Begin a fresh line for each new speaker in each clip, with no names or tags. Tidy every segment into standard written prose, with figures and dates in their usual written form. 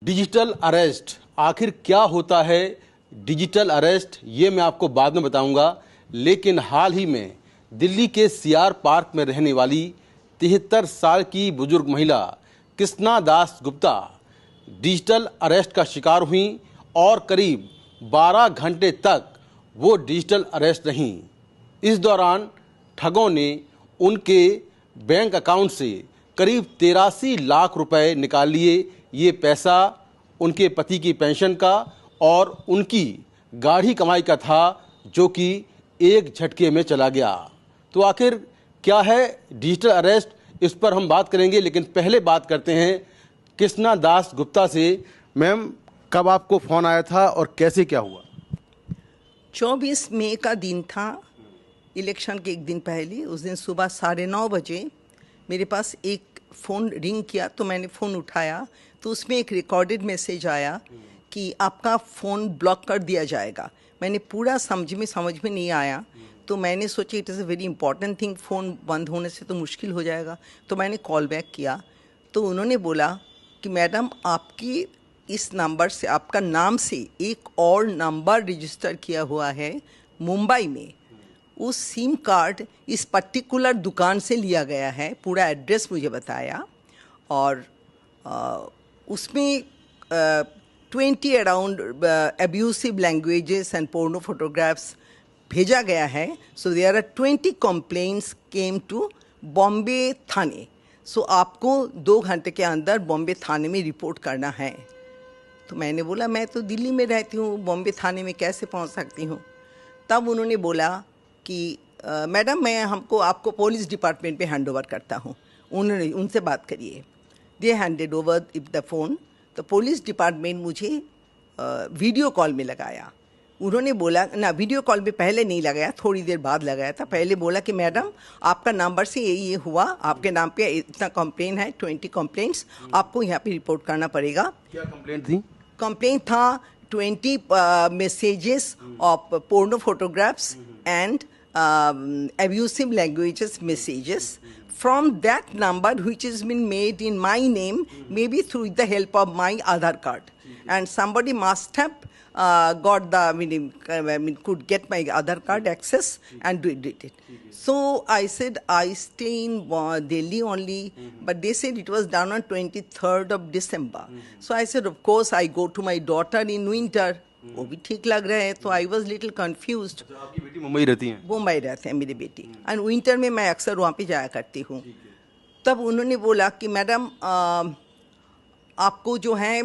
Digital arrest, आखिर क्या होता है डिजिटल अरेस्ट, ये मैं आपको बाद में बताऊंगा। लेकिन हाल ही में दिल्ली के सीआर पार्क में रहने वाली 73 साल की बुजुर्ग महिला कृष्णा दास गुप्ता डिजिटल अरेस्ट का शिकार हुई और करीब 12 घंटे तक वो डिजिटल अरेस्ट रहीं। इस दौरान ठगों ने उनके बैंक अकाउंट से करीब 83 लाख रुपए निकाल लिए। ये पैसा उनके पति की पेंशन का और उनकी गाढ़ी कमाई का था, जो कि एक झटके में चला गया। तो आखिर क्या है डिजिटल अरेस्ट, इस पर हम बात करेंगे। लेकिन पहले बात करते हैं कृष्णा दास गुप्ता से। मैम, कब आपको फ़ोन आया था और कैसे क्या हुआ?
24 मई का दिन था, इलेक्शन के एक दिन पहले। उस दिन सुबह 9:30 बजे मेरे पास एक फ़ोन रिंग किया, तो मैंने फ़ोन उठाया तो उसमें एक रिकॉर्डेड मैसेज आया कि आपका फ़ोन ब्लॉक कर दिया जाएगा। मैंने पूरा समझ में नहीं आया, तो मैंने सोचा it is a very important thing, phone बंद होने से तो मुश्किल हो जाएगा। तो मैंने कॉल बैक किया तो उन्होंने बोला कि मैडम, आपकी इस नंबर से, आपका नाम से एक और नंबर रजिस्टर किया हुआ है मुंबई में। उस सिम कार्ड इस पर्टिकुलर दुकान से लिया गया है। पूरा एड्रेस मुझे बताया और उसमें 20 around abusive languages and porno photographs भेजा गया है। So there are 20 complaints came to Bombay थाने। सो आपको 2 घंटे के अंदर बॉम्बे थाने में रिपोर्ट करना है। तो मैंने बोला मैं तो दिल्ली में रहती हूँ, बॉम्बे थाने में कैसे पहुँच सकती हूँ? तब उन्होंने बोला कि मैडम, मैं आपको पुलिस डिपार्टमेंट में हैंड ओवर करता हूँ, उन्होंने उनसे बात करिए। दे हैंडेड ओवर द फ़ोन। तो पुलिस डिपार्टमेंट मुझे वीडियो कॉल में लगाया। उन्होंने बोला ना, वीडियो कॉल में पहले नहीं लगाया, थोड़ी देर बाद लगाया था। पहले बोला कि मैडम, आपका नंबर से ये हुआ, आपके नाम पे इतना कंप्लेन है, 20 कंप्लेंट्स, आपको यहाँ पे रिपोर्ट करना पड़ेगा।
क्या कंप्लेंट थी?
कंप्लेंट था 20 messages of porno photographs and abusive languages messages from that number, which has been made in my name, maybe through the help of my Aadhaar card. And somebody must have got the, could get my Aadhaar card access and did it. So I said, I stay in Delhi only, but they said it was done on 23rd of December. So I said, of course, I go to my daughter in winter. वो भी ठीक लग रहा है, तो I was little confused.
आपकी बेटी मुंबई रहती हैं?
मुंबई रहते हैं मेरी बेटी, एंड विंटर में मैं अक्सर वहाँ पे जाया करती हूँ। तब उन्होंने बोला कि मैडम, आपको जो है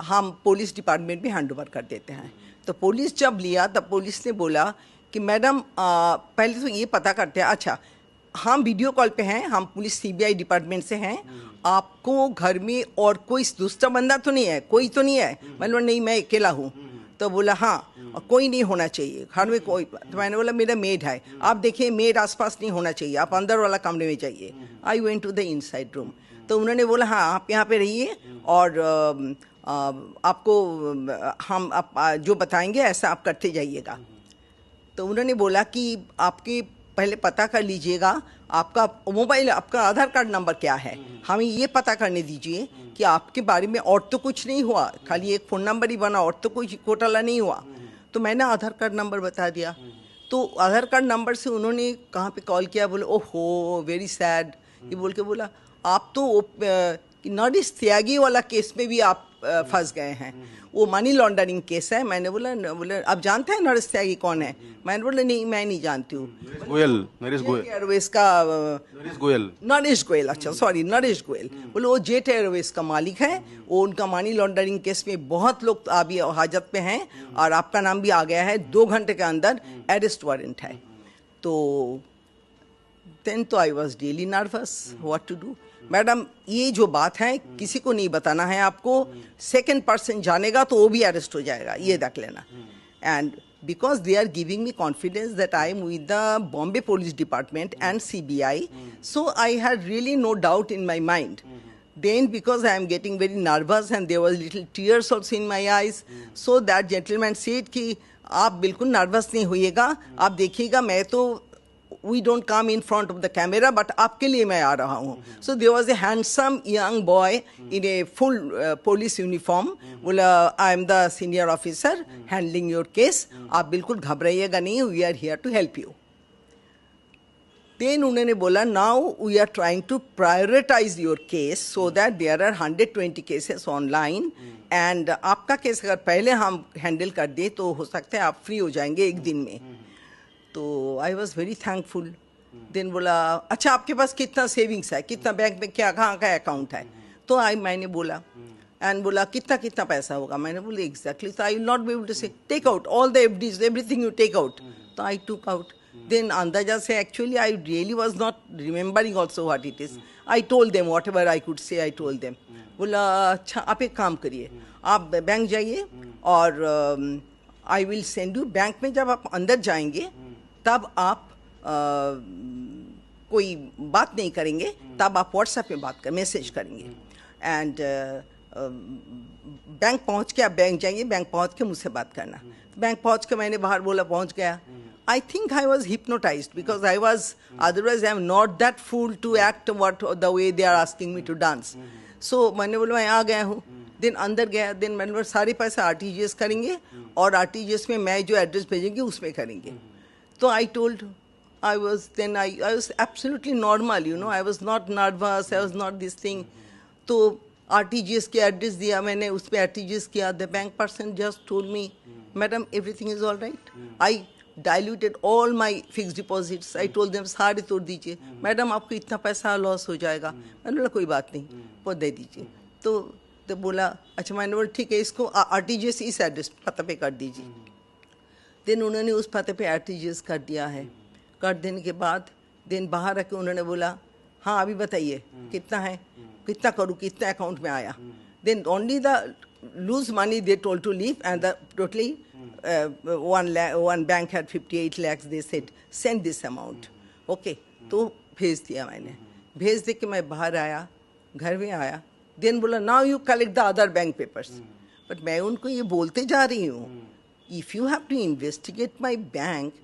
हम पुलिस डिपार्टमेंट में हैंड ओवर कर देते हैं। तो पुलिस जब लिया तब पुलिस ने बोला कि मैडम, पहले तो ये पता करते हैं, अच्छा हम वीडियो कॉल पे हैं, हम पुलिस सीबीआई डिपार्टमेंट से हैं, आपको घर में और कोई दूसरा बंदा तो नहीं है, कोई तो नहीं है? मैंने बोला नहीं, मैं अकेला हूँ। तो बोला हाँ, कोई नहीं होना चाहिए घर में कोई। तो मैंने बोला मेरा मेड है। आप देखिए, मेड आसपास नहीं होना चाहिए, आप अंदर वाला कमरे में जाइए। I went to the inside room. तो उन्होंने बोला हाँ, आप यहाँ पे रहिए और आपको हम जो बताएंगे ऐसा आप करते जाइएगा। तो उन्होंने बोला कि आपके पहले पता कर लीजिएगा, आपका मोबाइल, आपका आधार कार्ड नंबर क्या है, हमें ये पता करने दीजिए कि आपके बारे में और तो कुछ नहीं हुआ, खाली एक फ़ोन नंबर ही बना, और तो कोई घोटाला नहीं हुआ। तो मैंने आधार कार्ड नंबर बता दिया। तो आधार कार्ड नंबर से उन्होंने कहाँ पे कॉल किया, बोले ओहो वेरी सैड, ये बोल के बोला आप तो नरेश त्यागी वाला केस में भी आप फंस गए हैं, वो मनी लॉन्ड्रिंग केस है। मैंने बोला आप जानते हैं नरेश त्यागी कौन है? मैंने बोला नहीं, मैं नहीं जानती हूँ।
नरेश
गोयल, अच्छा सॉरी, नरेश गोयल। बोले वो जेट एयरवेज का मालिक है, वो उनका मनी लॉन्ड्रिंग केस में बहुत लोग अभी हाजत पे हैं और आपका नाम भी आ गया है, 2 घंटे के अंदर अरेस्ट वारंट है। तो देन तो I was really nervous, what to do. Madam, ये जो बात है किसी को नहीं बताना है आपको, सेकंड पर्सन जानेगा तो वो भी अरेस्ट हो जाएगा, ये देख लेना। And because they are giving me confidence that I am with the Bombay police department and CBI, so I had really no doubt in my mind. Then because I am getting very nervous and there was little tears also in my eyes, so that gentleman said कि आप बिल्कुल nervous नहीं होइएगा, आप देखिएगा मैं तो we don't come in front of the camera, but आपके लिए मैं आ रहा हूँ. So there was a handsome young boy in a full police uniform. बोला I am the senior officer handling your case. आप बिल्कुल घबराइएगा नहीं, we are here to help you. Then उन्होंने बोला now we are trying to prioritize your case so that there are 120 cases online and आपका case अगर पहले हम handle कर दें तो हो सकता है आप फ्री हो जाएंगे एक दिन में. तो I was very thankful. Then बोला अच्छा आपके पास कितना सेविंग्स है, कितना बैंक में क्या कहाँ का अकाउंट है. तो मैंने बोला एंड बोला कितना कितना पैसा होगा. मैंने बोला एग्जैक्टली. तो I will not be able to say take out all the FDs everything you take out. तो आई टुक आउट. देन अंदाजा से actually I really was not remembering also what it is. I told them whatever I could say. I told them. बोला अच्छा आप एक काम करिए, आप बैंक जाइए और I will send you. Bank में जब आप अंदर जाएंगे तब आप कोई बात नहीं करेंगे, तब आप व्हाट्सएप पे बात कर मैसेज करेंगे. एंड बैंक पहुंच के आप बैंक जाएंगे, बैंक पहुंच के मुझसे बात करना. बैंक पहुंच के मैंने बाहर बोला पहुंच गया. I think I was hypnotized because I was, otherwise I am not that fool to act what the way they are asking me to dance. So मैंने बोला मैं आ गया हूँ. देन अंदर गया. देन मैंने बोला सारे पैसे आरटीजीएस करेंगे और आरटीजीएस में मैं जो एड्रेस भेजेंगे उसमें करेंगे. So I told, I was absolutely normal, you know, I was not nervous, I was not this thing. तो RTGS के एड्रेस दिया मैंने, उस पर RTGS किया. The bank person just told me, madam, everything is all right. I diluted all my fixed deposits. I told them सारे तोड़ दीजिए. मैडम आपको इतना पैसा लॉस हो जाएगा. मैंने बोला कोई बात नहीं, वो दे दीजिए. तो बोला अच्छा. मैंने बोला ठीक है, इसको RTGS इस एड्रेस पता पे कर दीजिए. देन उन्होंने उस पते पे आरटीजीएस कर दिया है. कर देने के बाद देन बाहर आके उन्होंने बोला हाँ अभी बताइए कितना है, कितना करूँ, कितना अकाउंट में आया. Then only the loose money they told to leave and the totally one bank had 58 lakhs. They said send this amount. Okay. तो भेज दिया मैंने. भेज दे के मैं बाहर आया, घर में आया. देन बोला now you collect the other bank papers. But मैं उनको ये बोलते जा रही हूँ, if you have to investigate my bank,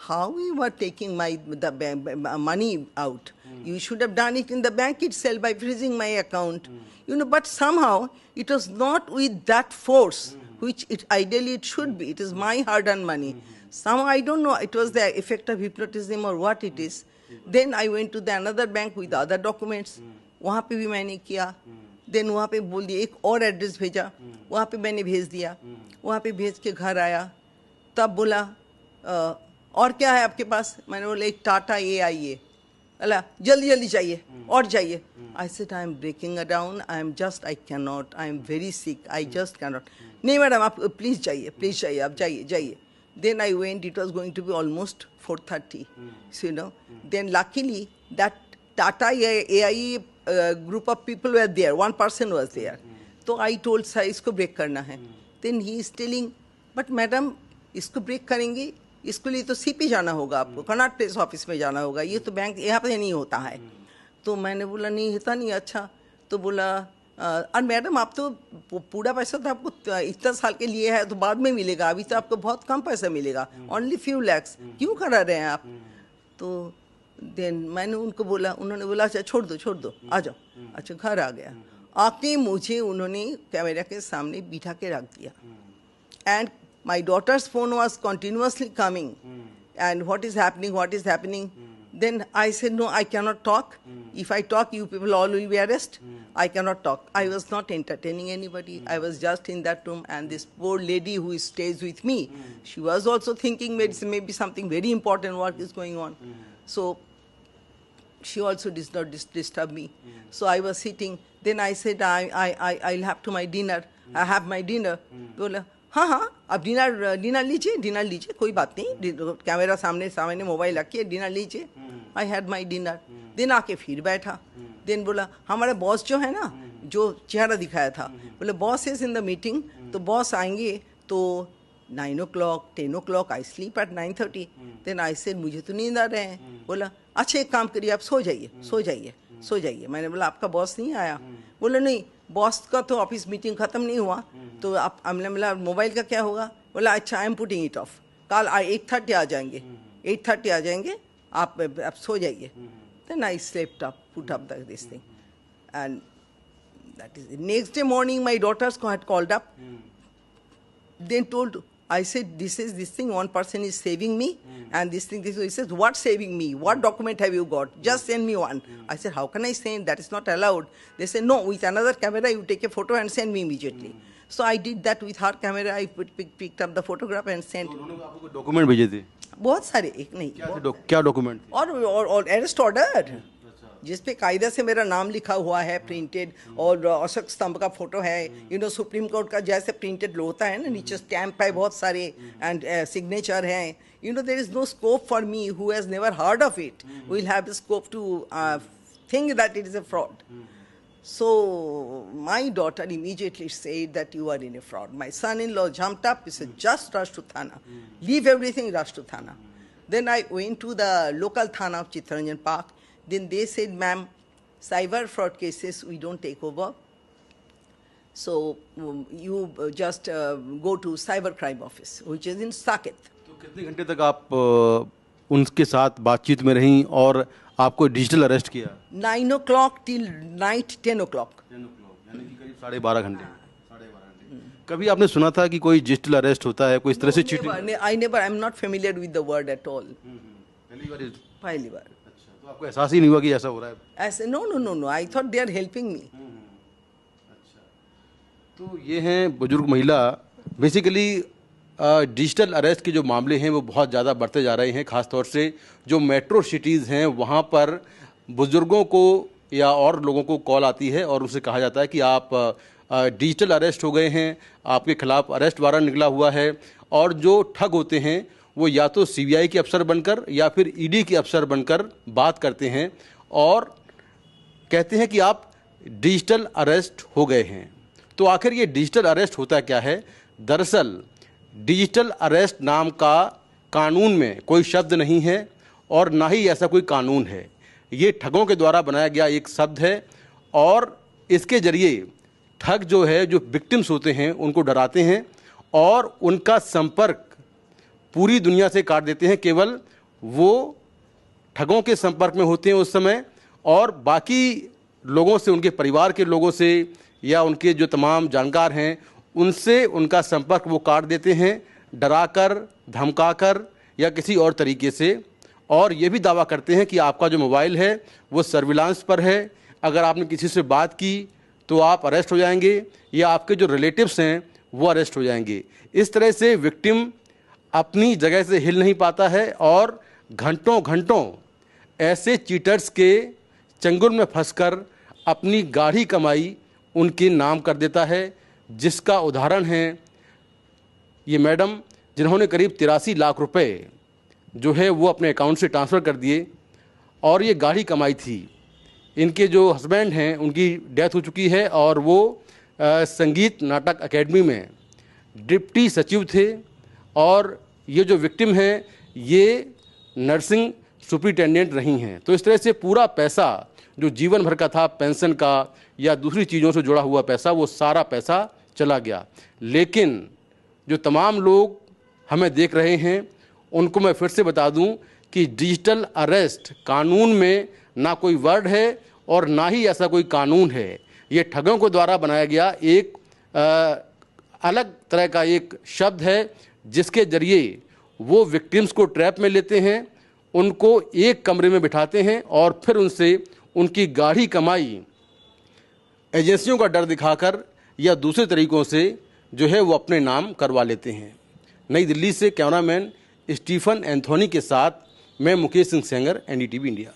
how you were taking money out? You should have done it in the bank itself by freezing my account. You know, but somehow it was not with that force which ideally it should be. It is my hard-earned money. Somehow I don't know. It was the effect of hypnotism or what it is. Then I went to the another bank with other documents. वहाँ पे भी मैंने किया. Then वहाँ पे बोल दिया एक और एड्रेस भेजा, वहाँ पे मैंने भेज दिया. वहाँ पे भेज के घर आया. तब बोला और क्या है आपके पास. मैंने बोला एक टाटा AIA. अला जल्दी जल्दी चाहिए और चाहिए. I said I am breaking down, I am just, I can not, I am very sick, I just can not. नहीं मैडम आप प्लीज़ चाहिए आप जाइए. Then I went, it was going to be almost 4:30, so, you know. Then luckily that Tata AIE group of people were there, one person was there. So I told sir इसको break करना है. Then he is telling, but madam इसको break करेंगे, इसके लिए तो CP जाना होगा आपको, कनॉट प्लेस ऑफिस में जाना होगा, ये तो बैंक यहाँ पे नहीं होता है. तो मैंने बोला नहीं होता नहीं. अच्छा. तो बोला और मैडम आप तो पूरा पैसा तो आपको इतना साल के लिए है तो बाद में मिलेगा, अभी तो आपको बहुत कम पैसा मिलेगा, ओनली फ्यू लैक्स, क्यों करा रहे हैं आप. तो देन मैंने उनको बोला, उन्होंने बोला अच्छा छोड़ दो आ जाओ. अच्छा घर आ गया. आके मुझे उन्होंने कैमरा के सामने बिठा के रख दिया. And my daughter's phone was continuously coming and what is happening. Then I said, no, I cannot talk. If I talk, you people all will be arrested. I cannot talk. I was not entertaining anybody. I was just in that room, and this poor lady who stays with me, she was also thinking maybe something very important work is going on. So she also did not disturb me. So I was sitting. Then I said, I'll have to my dinner. I have my dinner. बोला हाँ आप dinner लीजिए कोई बात नहीं, camera सामने mobile रखिए, dinner लीजिए. I had my dinner. दिन आके फिर बैठा. दिन बोला हमारा बॉस जो है ना, जो चेहरा दिखाया था, बोले boss is in the meeting. तो बॉस आएंगे तो 9 o'clock 10 o'clock. I sleep at 9:30. Then I said मुझे तो नींद आ रहे हैं. बोला अच्छा एक काम करिए आप सो जाइए. मैंने बोला आपका बॉस नहीं आया. बोला नहीं बॉस का तो ऑफिस मीटिंग ख़त्म नहीं हुआ, तो आप हमने बोला मोबाइल का क्या होगा. बोला अच्छा I am putting it of, कल 8:30 आ जाएंगे. आप सो जाइए. Then I slept up, put up this thing, and that is it. Next day morning, my daughters had called up. Then told, I said, this is this thing, one person is saving me, and this thing, this. He says, what saving me? What document have you got? Just send me one. I said, how can I send? That is not allowed. They said, no, with another camera, you take a photo and send me immediately. So I did that with her camera. I picked up the photograph and sent.
तो उन्होंने आपको document भेजे थे?
बहुत सारे, एक नहीं.
क्या डॉक्यूमेंट थे?
और अरेस्ट ऑर्डर जिस पे कायदे से मेरा नाम लिखा हुआ है, प्रिंटेड, और अशोक स्तंभ का फोटो है, सुप्रीम कोर्ट का जैसे प्रिंटेड होता है ना, नीचे स्टैम्प है बहुत सारे, एंड सिग्नेचर है. There is no scope for me who has never heard of it will have the scope to think that it is a fraud. So my daughter immediately said that you are in a fraud. My son-in-law jumped up. He said, just rush to Thana. Leave everything, rush to Thana. Then I went to the local Thana of Chittaranjan Park. Then they said, ma'am, cyber fraud cases we don't take over. So you just go to cyber crime office, which is in Saket.
तो कितने घंटे तक आप उनके साथ बातचीत में रहीं और आपको डिजिटल अरेस्ट किया?
9 o'clock till night 10 o'clock.
10 o'clock, यानी कि करीब 12.5 घंटे. 12.5 घंटे. कभी आपने सुना था कि कोई डिजिटल अरेस्ट होता है, कोई इस तरह से cheating?
I never, I'm not familiar with the word at all. पहली बार.
अच्छा, तो आपको एहसास ही नहीं हुआ कि ऐसा हो रहा है?
ऐसे no. I thought they are helping me.
अच्छा, तो ये हैं बुजुर्ग महिला. बेसिकली डिजिटल अरेस्ट के जो मामले हैं वो बहुत ज़्यादा बढ़ते जा रहे हैं. ख़ास तौर से जो मेट्रो सिटीज़ हैं वहाँ पर बुज़ुर्गों को या और लोगों को कॉल आती है और उनसे कहा जाता है कि आप डिजिटल अरेस्ट हो गए हैं, आपके खिलाफ़ अरेस्ट वारंट निकला हुआ है. और जो ठग होते हैं वो या तो CBI के अफसर बनकर या फिर ED के अफसर बनकर बात करते हैं और कहते हैं कि आप डिजिटल अरेस्ट हो गए हैं. तो आखिर ये डिजिटल अरेस्ट होता क्या है? दरअसल डिजिटल अरेस्ट नाम का कानून में कोई शब्द नहीं है और ना ही ऐसा कोई कानून है. ये ठगों के द्वारा बनाया गया एक शब्द है और इसके ज़रिए ठग जो है, जो विक्टिम्स होते हैं उनको डराते हैं और उनका संपर्क पूरी दुनिया से काट देते हैं. केवल वो ठगों के संपर्क में होते हैं उस समय और बाकी लोगों से, उनके परिवार के लोगों से या उनके जो तमाम जानकार हैं उनसे उनका संपर्क वो काट देते हैं, डराकर, धमकाकर या किसी और तरीके से. और ये भी दावा करते हैं कि आपका जो मोबाइल है वो सर्विलांस पर है, अगर आपने किसी से बात की तो आप अरेस्ट हो जाएंगे या आपके जो रिलेटिव्स हैं वो अरेस्ट हो जाएंगे. इस तरह से विक्टिम अपनी जगह से हिल नहीं पाता है और घंटों ऐसे चीटर्स के चंगुल में फंसकर अपनी गाढ़ी कमाई उनके नाम कर देता है. जिसका उदाहरण है ये मैडम, जिन्होंने करीब 83 लाख रुपए जो है वो अपने अकाउंट से ट्रांसफ़र कर दिए और ये गाढ़ी कमाई थी. इनके जो हस्बैंड हैं उनकी डेथ हो चुकी है और वो संगीत नाटक एकेडमी में डिप्टी सचिव थे और ये जो विक्टिम हैं ये नर्सिंग सुपरिटेंडेंट रही हैं. तो इस तरह से पूरा पैसा जो जीवन भर का था, पेंशन का या दूसरी चीज़ों से जुड़ा हुआ पैसा, वो सारा पैसा चला गया. लेकिन जो तमाम लोग हमें देख रहे हैं उनको मैं फिर से बता दूं कि डिजिटल अरेस्ट कानून में ना कोई वर्ड है और ना ही ऐसा कोई कानून है. ये ठगों को द्वारा बनाया गया एक अलग तरह का एक शब्द है जिसके ज़रिए वो विक्टिम्स को ट्रैप में लेते हैं, उनको एक कमरे में बिठाते हैं और फिर उनसे उनकी गाढ़ी कमाई एजेंसियों का डर दिखाकर या दूसरे तरीक़ों से जो है वो अपने नाम करवा लेते हैं. नई दिल्ली से कैमरामैन स्टीफन एंथोनी के साथ मैं मुकेश सिंह सेंगर, NDTV इंडिया.